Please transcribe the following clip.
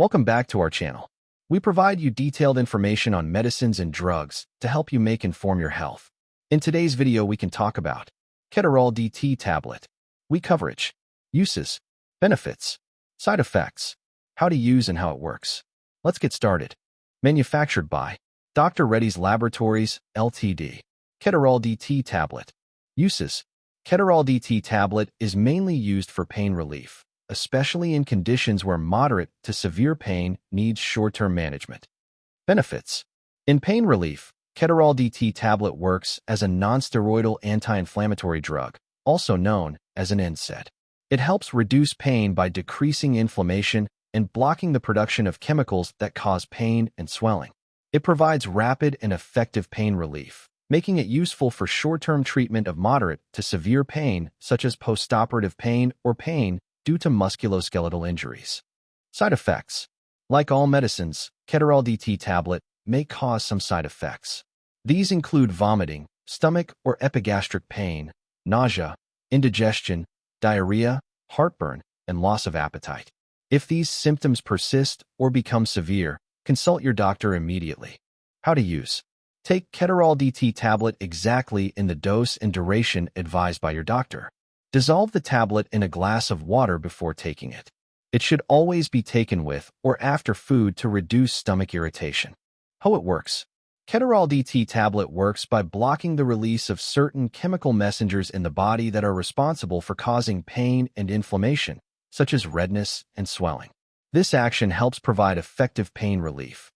Welcome back to our channel. We provide you detailed information on medicines and drugs to help you inform your health. In today's video, we can talk about Ketorol DT Tablet. Coverage, uses, benefits, side effects, how to use and how it works. Let's get started. Manufactured by Dr. Reddy's Laboratories, Ltd. Ketorol DT Tablet. Uses. Ketorol DT Tablet is mainly used for pain relief, especially in conditions where moderate to severe pain needs short-term management. Benefits. In pain relief, Ketorol DT Tablet works as a non-steroidal anti-inflammatory drug, also known as an NSAID. It helps reduce pain by decreasing inflammation and blocking the production of chemicals that cause pain and swelling. It provides rapid and effective pain relief, making it useful for short-term treatment of moderate to severe pain, such as postoperative pain or pain due to musculoskeletal injuries. Side effects. Like all medicines, Ketorol DT Tablet may cause some side effects. These include vomiting, stomach or epigastric pain, nausea, indigestion, diarrhea, heartburn, and loss of appetite. If these symptoms persist or become severe, consult your doctor immediately. How to use. Take Ketorol DT Tablet exactly in the dose and duration advised by your doctor. Dissolve the tablet in a glass of water before taking it. It should always be taken with or after food to reduce stomach irritation. How it works. Ketorol DT Tablet works by blocking the release of certain chemical messengers in the body that are responsible for causing pain and inflammation, such as redness and swelling. This action helps provide effective pain relief.